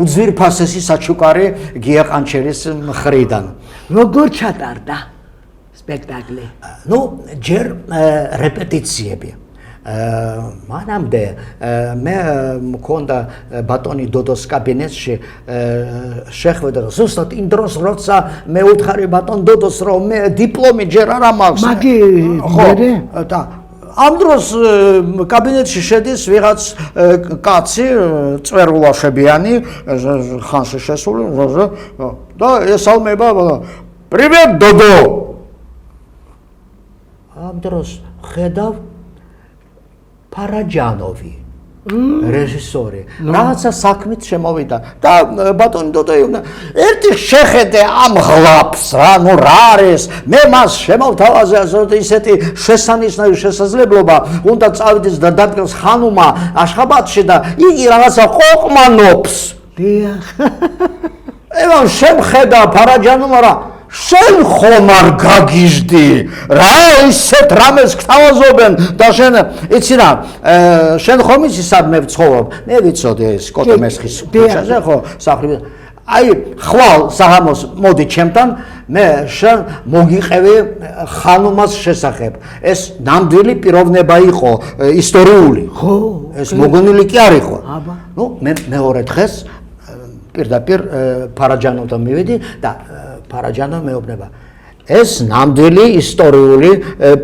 უძვირფასესი საჩუქარი გია ყანჩელის მხრიდან. როგორ ჩატარდა სპექტაკლი? ნუ ჯერ რეპეტიციები. მანამდე მე მქონდა ბატონი დოდოს კაბინეტში შეხვედრა ზუსტად იმ დროს როცა მე უთხარი ბატონ დოდოს რომ მე დიპლომი ჯერ არ მაქვს მაგი და ამ დროს კაბინეტში შედის ვიღაც კაცი წვერულაშებიანი ხანში შესული და ესალმება პრივეტ დოდო ამ დროს ხედავ ფარაჯანოვი რეჟისორი რაღაცა საქმით შემოვიდა და ბატონი დოდოევნა ერთი შეხედე ამ ღლაფს რა ნუ რა არის მე მას შემოვთავაზე ისეთი შესანიშნავი შესაძლებლობა უნდა წავიდეს და დადგეს ხანუმა აშხაბადში და იგი რაღაცა ყოყმანობს დიახ ევან შემხედა ფარაჯანოვმა რა შენ ხომ არ გაგიჟდი რა ისეთ რამეს გთავაზობენ და შენ იცი რა შენ ხომ იცი სად მე ვცხოვრობ მე ვიცოდი ეს კოტემესხის ქუჩაზე ხო სახლი აი ხვალ საღამოს მოდი ჩემთან მე შენ მოგიყევი ხანუმას შესახებ ეს ნამდვილი პიროვნება იყო ისტორიული ხო ეს მოგონილი კი არ იყო ნუ მე მეორე დღეს პირდაპირ ფარაჯანოვთან მივედი და ფარაჯანო მეუბნება ეს ნამდვილი ისტორიული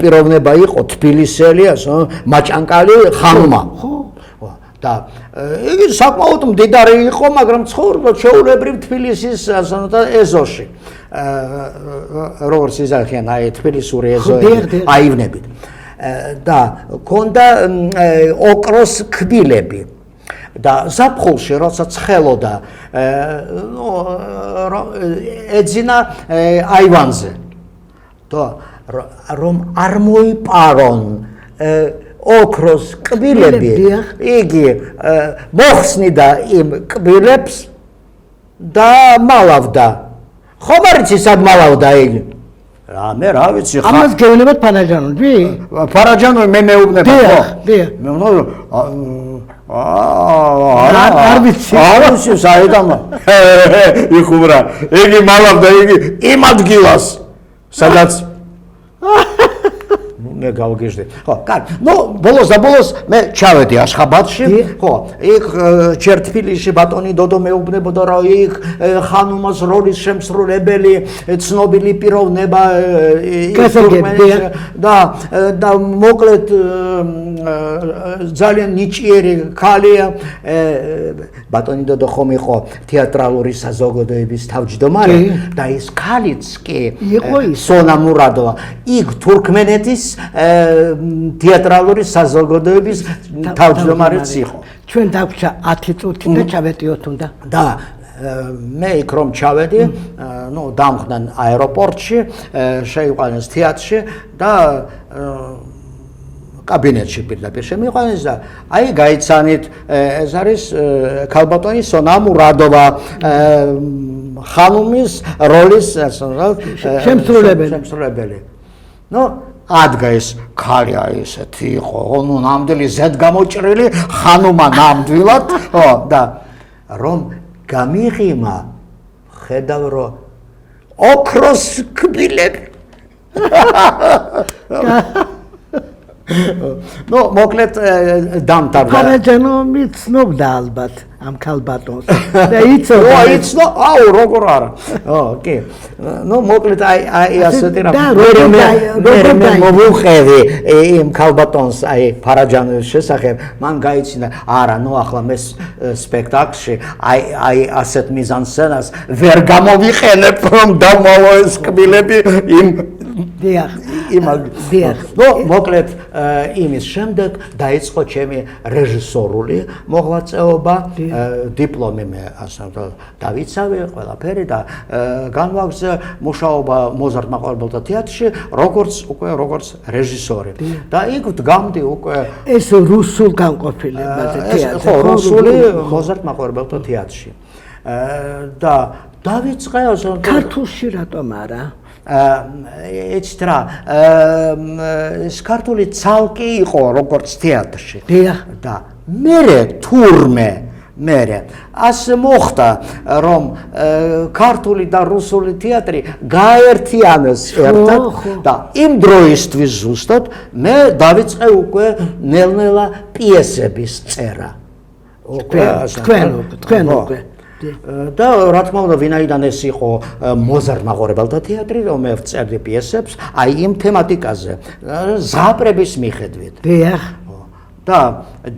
პიროვნება იყო თბილისელი ასე მაჭანკალი ხანუმა ხო და იგი საკმაოდ მდიდარი იყო მაგრამ ცხოვრობდა ჩვეულებრივ თბილისის ასე ეზოში როგორც იზარხიან აი თბილისური ეზო აივნებით და ქონდა ოკროს კბილები და ზაფხულში როდესაც ხელოდა ეძინა აივანზე რომ არ მოიპარონ ოქროს კბილები იგი მოხსნიდა იმ კბილებს და მალავდა ხომ არ იცი სად მალავდა იგი მე რა ვიცი ხა ამას გეუბნებათ ფარაჯანოვი ფარაჯანოვი მე მეუბნება ხო მე არ ვიცი საერთოდ იხუბრა იგი მალავდა იგი იმ ადგილას სადაც მე გავგეჟდე. ხო, კარგი. ბოლოს და ბოლოს მე ჩავედი აშხაბადში. ხო, იქ ჯერ თბილისში ბატონი დოდო მეუბნებოდა რა იქ ხანუმას როლის შემსრულებელი ცნობილი პიროვნება და მოკლედ ძალიან ნიჭიერი ქალია. ბატონი დოდო ხომ იყო თეატრალური საზოგადოების თავმჯდომარე და ის ქალიც კი იყო სონა მურადოვა. იქ თურქმენეთის თეატრალური საზოგადოების თავმჯდომარეც იყო. ჩვენ დაგვჭა 10 წუთი და ჩავედიოთ უნდა. და მე იქ რომ ჩავედი, დამხდნენ აეროპორტში, შეიყვანეს თეატრში და კაბინეტში პირდაპირ შემიყვანეს და აი გაიცანით ეს არის ქალბატონი სონა მურადოვა ხანუმის როლის შემსრულებელი. ადგა ეს ქალი ესეთი იყო, ნამდვილი ზედგამოჭრილი ხანუმა ნამდვილად, და რომ გამიღიმა ხედავ რომ ოქროს კბილები. მოკლედ დამთავრდა. ფარაჯანოვი ცნობდა ალბათ ამ ქალბატონს და იცოდა. იცნო, როგორ არა. კი. მოკლედ აი ასეთი რა. მე მოვუყევი იმ ქალბატონს აი ფარაჯანოვის შესახებ, მან გაიცინა, არა, ახლა მე სპექტაკლში აი ასეთ მიზანსცენას ვერ გამოვიყენებ, რომ დამალო ეს კბილები იმ მოკლედ იმის შემდეგ დაიწყო ჩემი რეჟისორული მოღვაწეობა, დიპლომი მე დავიცავე ყველაფერი და განვაგრძე მუშაობა მოზარდ მაყურებელთა თეატრში, როგორც რეჟისორი. და იქ ვდგამდი უკვე ეს რუსულ განყოფილებაზე თეატრში. ხო, რუსული მოზარდ მაყურებელთა თეატრში. და დავიწყე ასე ქართულში რატომ არა? ეცით რა, ეს ქართული ცალკე იყო როგორც თეატრში. და მერე თურმე ასე მოხდა, რომ ქართული და რუსული თეატრი გაერთიანეს ერთად და იმ დროისთვის ზუსტად მე დავიწყე უკვე ნელ-ნელა პიესების წერა. თქვენ უკვე და რა თქმა უნდა ვინაიდან ეს იყო მოზარდ მაყურებელთა თეატრი, რომ მე ვწერდი პიესებს აი იმ თემატიკაზე, ზღაპრების მიხედვით. და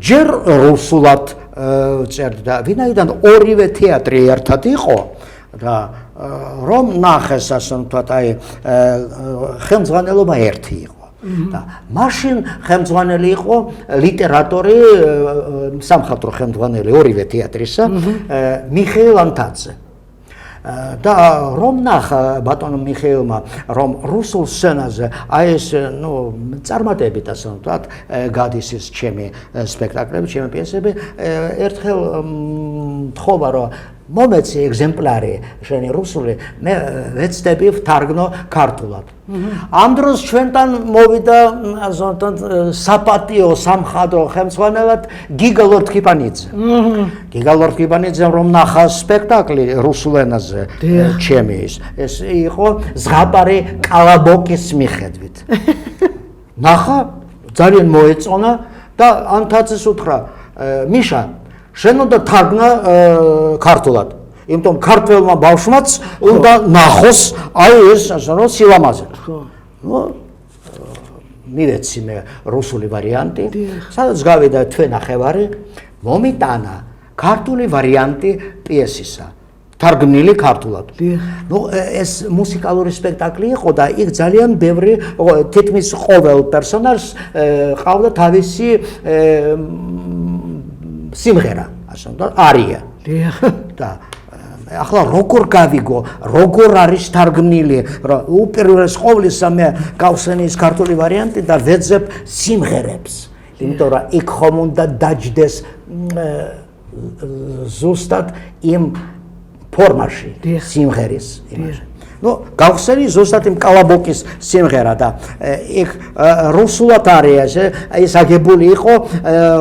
ჯერ რუსულად წერდი და ვინაიდან ორივე თეატრი ერთად იყო და რომ ნახეს ასე ვთქვათ აი ხელმძღვანელობა ერთი იყო. და მაშინ ხელმძღვანელი იყო ლიტერატორი, სამხატვრო ხელმძღვანელი ორივე თეატრისა, მიხეილ ანთაძე. და რომ ნახა ბატონო მიხეილმა, რომ რუსულ სცენაზე აი ეს წარმატებით ასე ვთქვათ გადის ეს ჩემი სპექტაკლები, ჩემი პიესები, ერთხელ თხოვა რომ მომეცი ეგზემპლარი შენი რუსული, მე ვეცდები ვთარგმნო ქართულად. ამ დროს ჩვენთან მოვიდა საპატიო სამხატვრო ხელმძღვანელად გიგა ლორთქიპანიძე. გიგა ლორთქიპანიძემ რომ ნახა სპექტაკლი რუსულ ენაზე ჩემი ეს იყო ზღაპარი კალაბოკის მიხედვით. ნახა, ძალიან მოეწონა და ანთაძეს უთხრა, მიშა შენ უნდა თარგმნა ქართულად. იმიტომ ქართველმა ბავშვმაც უნდა ნახოს აი ეს ასე რომ სილამაზე. მივეცი მე რუსული ვარიანტი, სადაც გავიდა თვენახევარი, მომიტანა ქართული ვარიანტი პიესისა. თარგმნილი ქართულად. ეს მუსიკალური სპექტაკლი იყო და იქ ძალიან ბევრი თითქმის ყოველ პერსონაჟს ყავდა თავისი სიმღერა, ასე ვთქვათ, არია. დიახ. და ახლა როგორ გავიგო, როგორ არის თარგმნილი, რომ უპირველეს ყოვლისა მე გავხსენის ქართული ვარიანტი და ვეძებ სიმღერებს. იმიტომ რომ იქ ხომ უნდა დაჯდეს ზუსტად იმ ფორმაში სიმღერის იმაში. Ну, გავხსენი ზუსტად იმ კალაბოკის სიმღერა და იქ რუსულად არის ეს აგებული იყო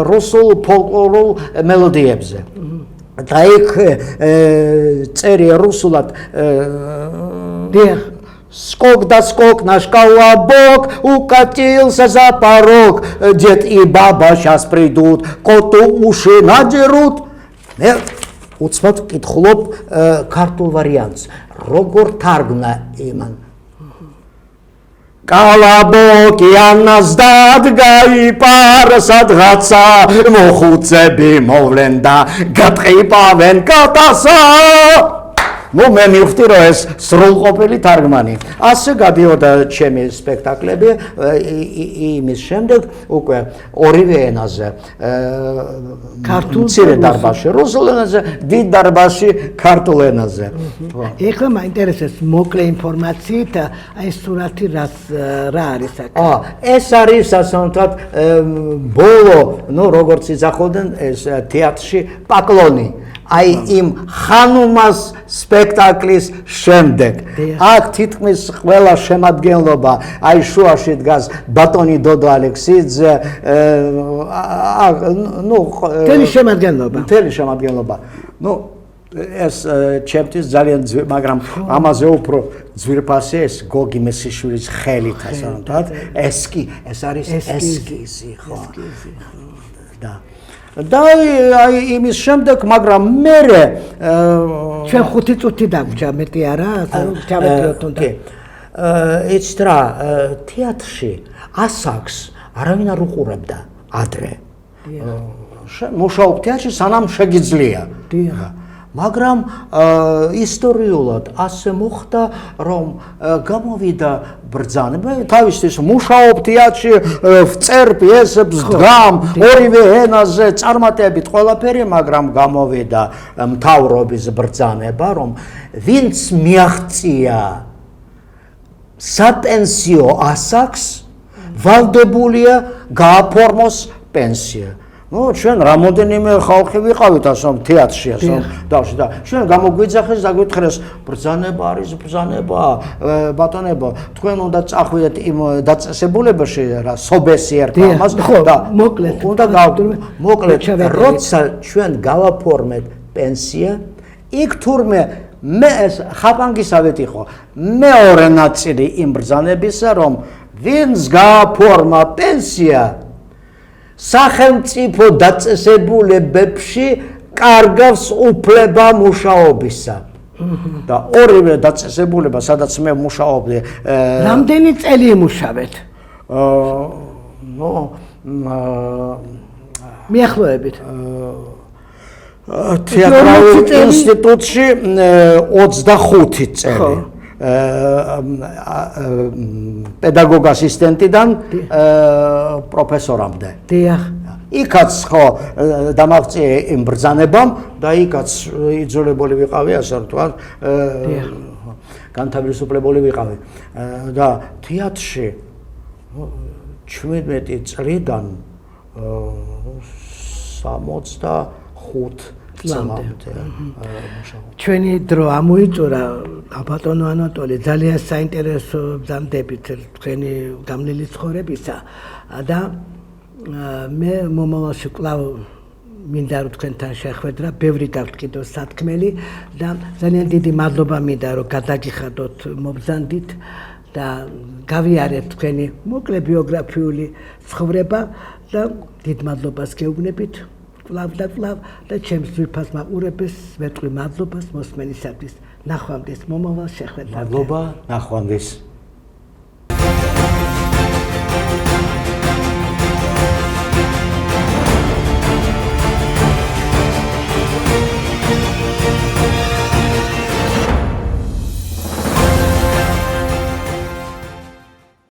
რუსულ ფოლკლორულ მელოდიებზე. და იქ წერია რუსულად დიახ. Скок да скок наш колобок, укатился за порог, дед и баба сейчас придут, коту уши надерут. მე უცბად ვკითხულობ ქართულ ვარიანტს. როგორ თარგმნა იმან? კალაბოკი ანას დადგაიპარა სადღაცა, მოხუცები მოვლენ და გატყიპავენ კატასა. Ну, მე მივხვდი, რომ ეს სრულყოფილი თარგმანი. ასე გადიოდა ჩემი სპექტაკლები იმის შემდეგ უკვე ორივე ენაზე. ქართულ დარბაზში რუსულ ენაზე, დიდ დარბაზში ქართულ ენაზე. ეხლა მაინტერესებს მოკლე ინფორმაციით აი სურათი რა არის აქ? ეს არის ასე ვთქვათ ბოლო, ну, როგორც იძახოდნენ ეს თეატრში პაკლონი. აი იმ ხანუმას სპექტაკლის შემდეგ. აქ თითქმის ყველა შემადგენლობა, აი შუაში დგას ბატონი დოდო ალექსიძე, ну, მთელი შემადგენლობა. Ну, ეს ჩემთვის ძალიან მაგრამ ამაზე უფრო ძვირფასი ეს გოგი მესიშვილის ხელით ასე ვთქვათ. ეს არის ესკიზი, ხო? და აი იმის შემდეგ, მაგრამ მე ჩვენ 5 წუთი დაგვჭა, მეტი არა, ჩავედიოთ უნდა. იცით რა, თეატრში ასაკს არავინ არ უყურებდა ადრე. მუშაობ თეატრში სანამ შეგიძლია. მაგრამ ისტორიულად ასე მოხდა, რომ გამოვიდა ბრძანება, თავისთვის მუშაობ თეატრში, ვწერ პიესებს, დგამ ორივე ენაზე, წარმატებით ყველაფერი, მაგრამ გამოვიდა მთავრობის ბრძანება, რომ ვინც მიაღწია საპენსიო ასაკს, ვალდებულია გააფორმოს პენსია. Ну, ჩვენ რამოდენიმე ხალხი ვიყავით ასე თეატრში ასე დავში და ჩვენ გამოგვიძახეს და გვითხეს ბრძანება არის ბრძანება ბატონებო თქვენ უნდა წახვიდეთ იმ დაწესებულებაში რა სობესი ერქვა მას და მოკლედ მოკლედ როცა ჩვენ გავაფორმეთ პენსია იქ თურმე მე ეს ხაპანგისავით იყო მეორე ნაწილი იმ ბრძანებისა რომ ვინც გააფორმა პენსია სახელმწიფო დაწესებულებებში კარგავს უფლება მუშაობისა. და ორივე დაწესებულება, სადაც მე მუშაობდი, რამდენი წელი იმუშავეთ? მიახლოებით. თეატრალურ ინსტიტუტში 25 წელი. პედაგოგ ასისტენტიდან პროფესორამდე. დიახ. იქაც ხო დამაღწია იმ ბრძანებამ და იქაც იძულებული ვიყავი, ასე ვთქვათ, განთავისუფლებული ვიყავი. და თეატრში 17 წლიდან 65 წლამდე ჩვენი დრო ამოიწურა ბატონო ანატოლი ძალიან საინტერესო ბრძანდებით თქვენი გამლილი ცხოვრებისა და მე მომავალში კვლავ მინდა რომ თქვენთან შეხვედრა ბევრი გაქვთ კიდევ სათქმელი და ძალიან დიდი მადლობა მინდა რომ გადაგიხადოთ მობრძანდით და გავიარეთ თქვენი მოკლე ბიოგრაფიული ცხოვრება და დიდ მადლობას გეუბნებით კვლავ და ჩემს ძვირფას მაყურებელს მეტყვი მადლობას მოსმენისათვის. ნახვამდის მომავალ შეხვედრამდე. მადლობა, ნახვამდის.